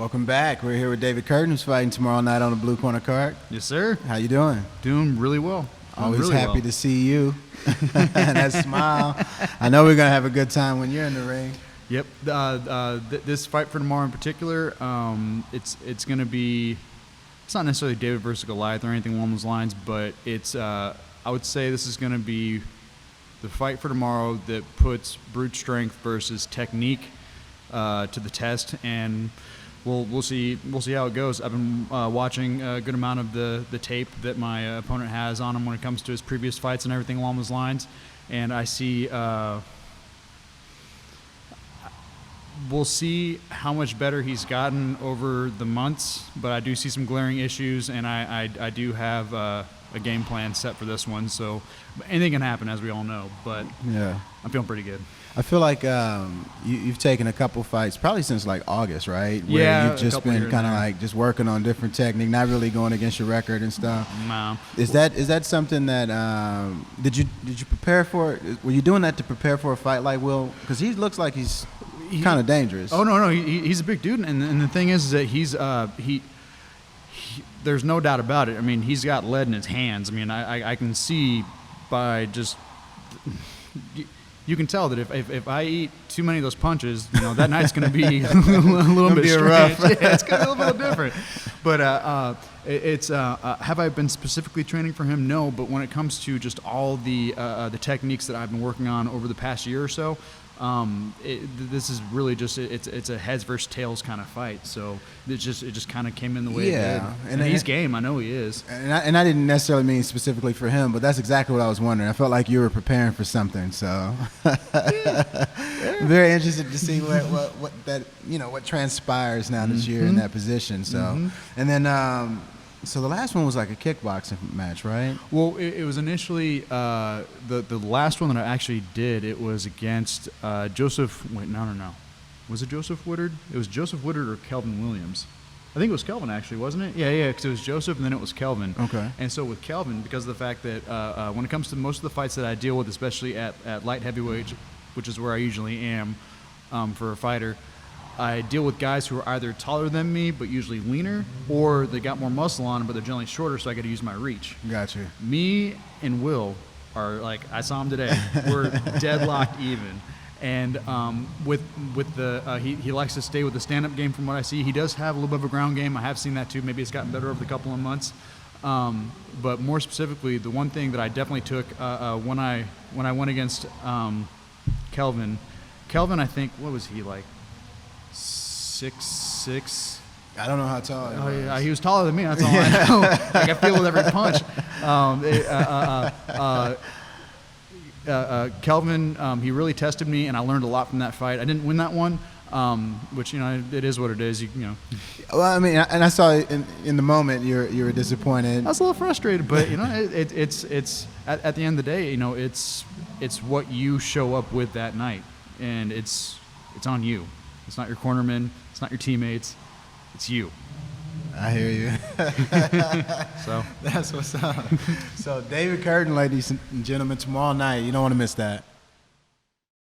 Welcome back. We're here with David Curtin, who's fighting tomorrow night on the blue corner card. Yes, sir. How you doing? Doing really well. Always really happy to see you. And that smile. I know we're going to have a good time when you're in the ring. Yep. This fight for tomorrow in particular, it's going to be, it's not necessarily David versus Goliath or anything along those lines, but it's, I would say this is going to be the fight for tomorrow that puts brute strength versus technique to the test, and we'll see how it goes. I've been watching a good amount of the tape that my opponent has on him when it comes to his previous fights and everything along those lines, and I see we'll see how much better he's gotten over the months, but I do see some glaring issues, and I do have a game plan set for this one, so anything can happen, as we all know, but yeah, I'm feeling pretty good. I feel like you've taken a couple fights, probably since like August, right? Where Yeah, you've just been kind of like just working on different technique, not really going against your record and stuff. No. Is that something that did you prepare for? Were you doing that to prepare for a fight like Will? Because he looks like he's kind of dangerous. Oh no, he's a big dude, and the thing is that he's there's no doubt about it. I mean, he's got lead in his hands. I mean, I can see by just. You can tell that if I eat too many of those punches, that night's going to be a little bit rough. Yeah, it's going to be a little bit different. But have I been specifically training for him? No. But when it comes to just all the techniques that I've been working on over the past year or so, this is really just it's a heads versus tails kind of fight. So it just kind of came in the way it did. And he's game. I know he is. And I didn't necessarily mean specifically for him, but that's exactly what I was wondering. I felt like you were preparing for something. So very interested to see what transpires now that you're in that position. So and then. So the last one was like a kickboxing match, right? Well, it was initially the last one that I actually did. It was against Joseph. Wait, no. Was it Joseph Woodard? It was Joseph Woodard or Kelvin Williams. I think it was Kelvin, actually, wasn't it? Yeah, because it was Joseph and then it was Kelvin. Okay. And so with Kelvin, because of the fact that when it comes to most of the fights that I deal with, especially at light heavyweight, which is where I usually am for a fighter, I deal with guys who are either taller than me but usually leaner, or they got more muscle on them but they're generally shorter, so I got to use my reach. Gotcha. Me and Will are like, I saw him today, we're deadlocked even. And with the he likes to stay with the stand-up game from what I see. He does have a little bit of a ground game. I have seen that too. Maybe it's gotten better over the couple of months. But more specifically, the one thing that I definitely took when I went against Kelvin, I think, what was he like? 6'6". I don't know how tall he was. Yeah, he was taller than me. That's all I know. Like, I feel with every punch. Kelvin, he really tested me, and I learned a lot from that fight. I didn't win that one, which it is what it is. Well, I mean, and I saw it in the moment you were disappointed. I was a little frustrated, but it's at the end of the day, it's what you show up with that night, and it's on you. It's not your cornerman. It's not your teammates. It's you. I hear you. So that's what's up. So David Curtin, ladies and gentlemen, tomorrow night, you don't want to miss that.